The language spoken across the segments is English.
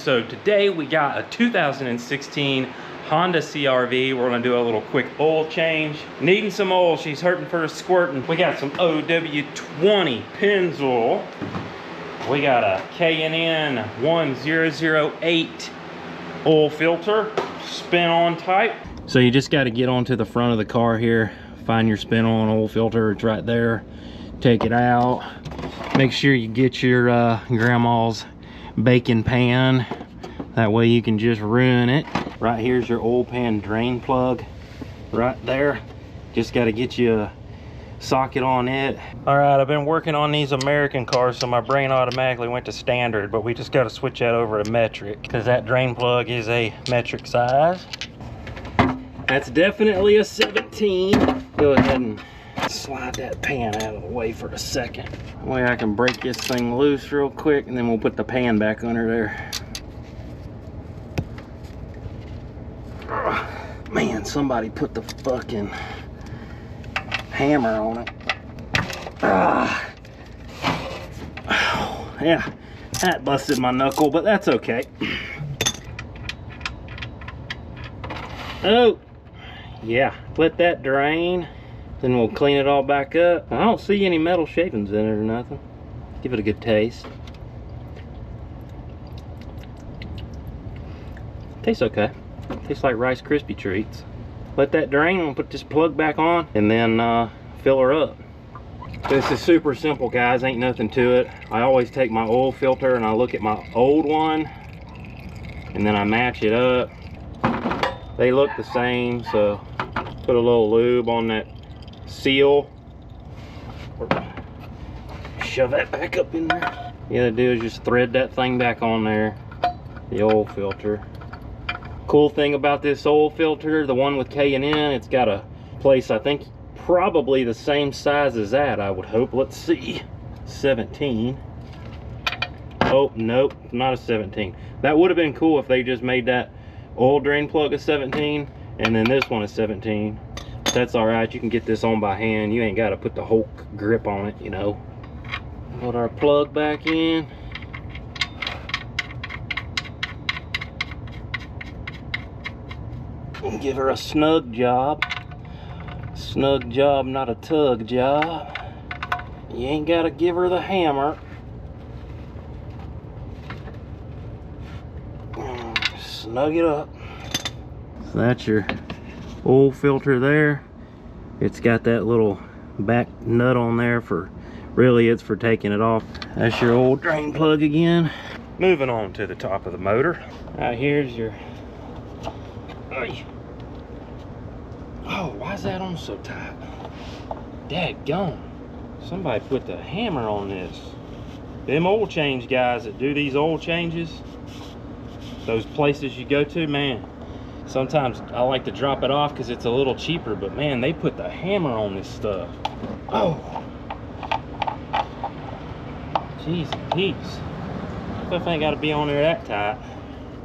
So today we got a 2016 Honda CR-V. We're gonna do a little quick oil change. Needing some oil, she's hurting for a squirting. We got some OW20 Pennzoil. We got a K&N 1008 oil filter, spin-on type. So you just gotta get onto the front of the car here, find your spin-on oil filter, it's right there. Take it out. Make sure you get your grandma's baking pan. That way you can just ruin it. Right here's your oil pan drain plug. Right there. Just got to get you a socket on it. Alright, I've been working on these American cars, so my brain automatically went to standard, but we just got to switch that over to metric, because that drain plug is a metric size. That's definitely a 17. Go ahead and slide that pan out of the way for a second. That way I can break this thing loose real quick, and then we'll put the pan back under there. Man, somebody put the fucking hammer on it. Oh, yeah, that busted my knuckle, but that's okay. Oh, yeah, let that drain. Then we'll clean it all back up. I don't see any metal shavings in it or nothing. Give it a good taste. Tastes okay. Tastes like Rice Krispie treats. Let that drain. We'll put this plug back on and then fill her up. This is super simple, guys. Ain't nothing to it. I always take my oil filter and I look at my old one and then I match it up. They look the same, so put a little lube on that seal. Shove that back up in there. You gotta do is just thread that thing back on there, the oil filter. Cool thing about this oil filter, the one with K&N, it's got a place, I think probably the same size as that, I would hope. Let's see. 17. Oh, nope, not a 17. That would have been cool if they just made that oil drain plug a 17 and then this one is 17. That's all right, you can get this on by hand. You ain't got to put the whole grip on it, you know. Put our plug back in. And give her a snug job. Snug job, not a tug job. You ain't got to give her the hammer. Snug it up. So that's your oil filter there. It's got that little back nut on there for, really it's for taking it off. That's your old drain plug again. Moving on to the top of the motor. Right here's your, oh, why is that on so tight? Daggone, somebody put the hammer on this. Them oil change guys that do these oil changes, those places you go to, man, sometimes I like to drop it off because it's a little cheaper, but man, they put the hammer on this stuff. Oh, jeez and peeps. Stuff ain't got to be on there that tight.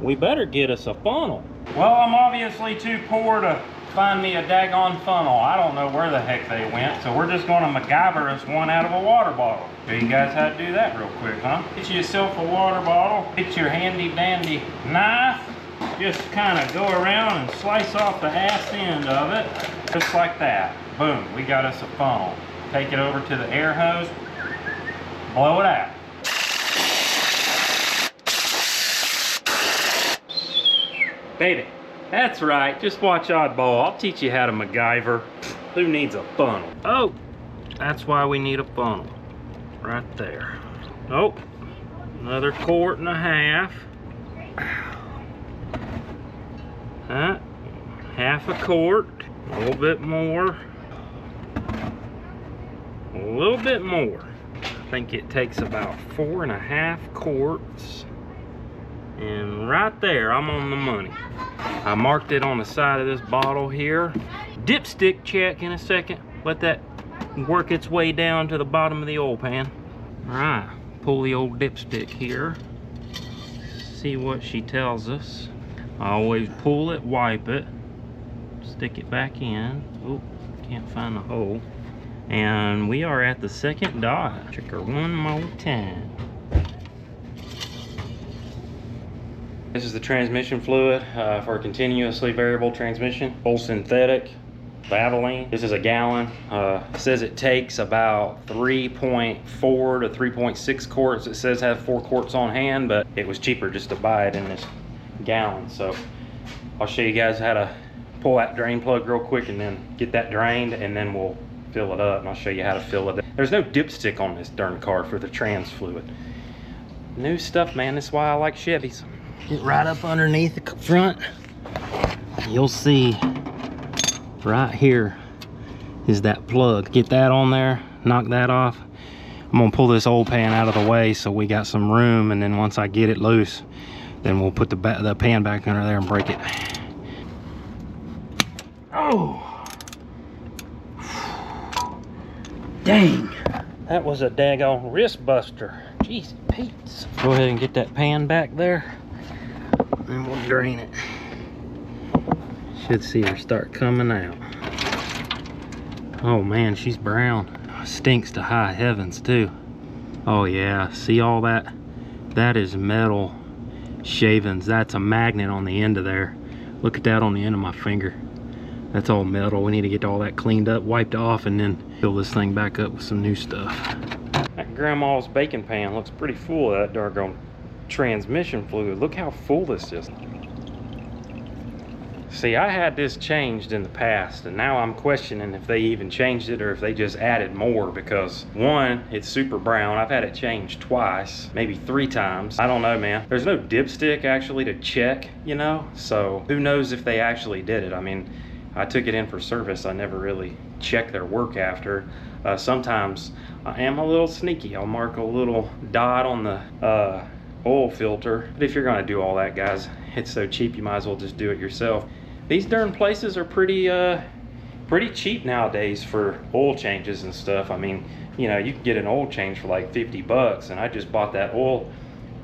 We better get us a funnel. Well, I'm obviously too poor to find me a daggone funnel. I don't know where the heck they went, so we're just gonna MacGyver us one out of a water bottle. Show you guys how to do that real quick, huh? Get yourself a water bottle, get your handy dandy knife, just kind of go around and slice off the ass end of it, just like that. Boom, we got us a funnel. Take it over to the air hose, blow it out. Baby, that's right, just watch Oddball. I'll teach you how to MacGyver. Who needs a funnel? Oh, that's why we need a funnel. Right there. Oh, another 1.5 quarts. Half a quart, a little bit more, a little bit more. I think it takes about 4.5 quarts. And right there, I'm on the money. I marked it on the side of this bottle here. Dipstick check in a second. Let that work its way down to the bottom of the oil pan. All right, pull the old dipstick here. See what she tells us. I always pull it, wipe it, stick it back in. Oh, can't find the hole. And we are at the second dot. Check her one more time. This is the transmission fluid for a continuously variable transmission, full synthetic, Valvoline. This is a gallon. It says it takes about 3.4 to 3.6 quarts. It says have 4 quarts on hand, but it was cheaper just to buy it in this gallon. So I'll show you guys how to pull that drain plug real quick and then get that drained, and then we'll fill it up, and I'll show you how to fill it. There's no dipstick on this darn car for the trans fluid. New stuff, man. That's why I like Chevys. Get right up underneath the front. You'll see right here is that plug. Get that on there, knock that off. I'm gonna pull this old pan out of the way so we got some room, and then once I get it loose, then we'll put the pan back under there and break it. Oh, dang, that was a daggone wrist buster. Jeez Pete's. Go ahead and get that pan back there, and we'll drain it. Should see her start coming out. Oh man, she's brown. Stinks to high heavens too. Oh yeah, see all that? That is metal shavings. That's a magnet on the end of there. Look at that on the end of my finger. That's all metal. We need to get all that cleaned up, wiped off, and then fill this thing back up with some new stuff. That grandma's baking pan looks pretty full of that doggone transmission fluid. Look how full this is. See, I had this changed in the past, and now I'm questioning if they even changed it or if they just added more, because one, it's super brown. I've had it changed twice, maybe 3 times. I don't know, man. There's no dipstick actually to check, you know, so who knows if they actually did it. I mean, I took it in for service. I never really checked their work after. Sometimes I am a little sneaky. I'll mark a little dot on the oil filter. But if you're gonna do all that, guys, it's so cheap, you might as well just do it yourself. These darn places are pretty cheap nowadays for oil changes and stuff. I mean, you know, you can get an oil change for like 50 bucks, and I just bought that oil.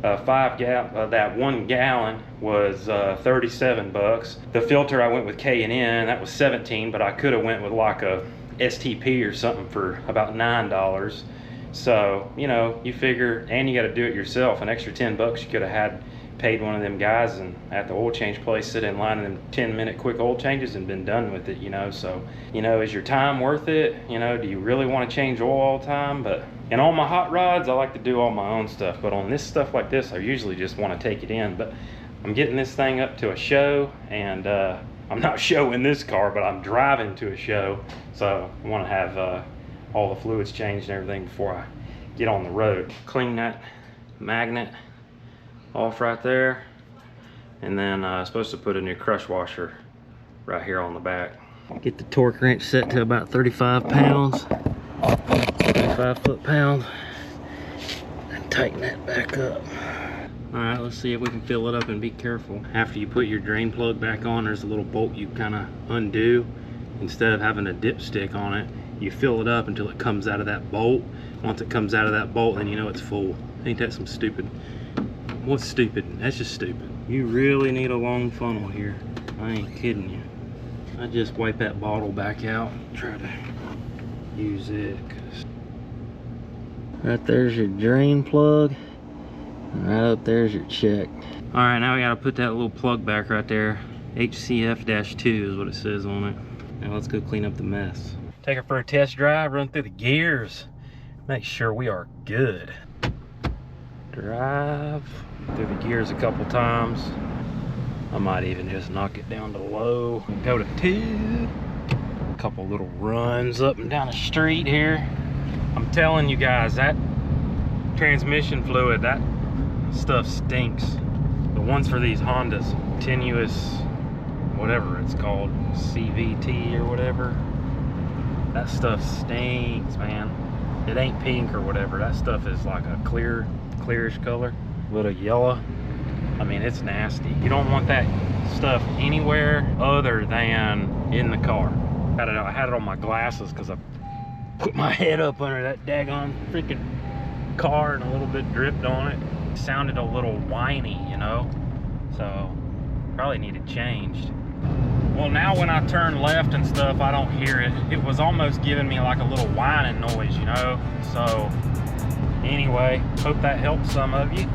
That 1 gallon was 37 bucks. The filter I went with K&N, that was 17, but I could have went with like a STP or something for about $9. So, you know, you figure, and you got to do it yourself. An extra 10 bucks you could have paid one of them guys and at the oil change place, sit in line in them 10-minute quick oil changes and been done with it, you know. So, you know, is your time worth it? You know, do you really want to change oil all the time? But and on my hot rods, I like to do all my own stuff, but on this stuff like this, I usually just want to take it in. But I'm getting this thing up to a show, and I'm not showing this car, but I'm driving to a show, so I want to have all the fluids changed and everything before I get on the road. Clean that magnet off right there, and then I'm supposed to put a new crush washer right here on the back. Get the torque wrench set to about 35 pounds, 35 foot-pounds, and tighten that back up. All right, let's see if we can fill it up, and be careful. After you put your drain plug back on, there's a little bolt you kind of undo. Instead of having a dipstick on it, you fill it up until it comes out of that bolt. Once it comes out of that bolt, then you know it's full. Ain't that some stupid? What's stupid? That's just stupid. You really need a long funnel here. I ain't kidding you. I just wipe that bottle back out, try to use it. Right there's your drain plug. Right up there's your check. All right, now we gotta put that little plug back right there. HCF-2 is what it says on it. Now let's go clean up the mess. Take her for a test drive, run through the gears. Make sure we are good. Drive through the gears a couple times. I might even just knock it down to low. Go to 2. A couple little runs up and down the street here. I'm telling you guys, that transmission fluid, that stuff stinks. The ones for these Hondas, continuous, whatever it's called, CVT or whatever, that stuff stinks, man. It ain't pink or whatever. That stuff is like a clearish color, a little yellow. I mean, it's nasty. You don't want that stuff anywhere other than in the car. I had it on my glasses because I put my head up under that daggone freaking car and a little bit dripped on it. It sounded a little whiny, you know, so probably need it changed. Well, now when I turn left and stuff, I don't hear it. It was almost giving me like a little whining noise, you know. So anyway, hope that helps some of you.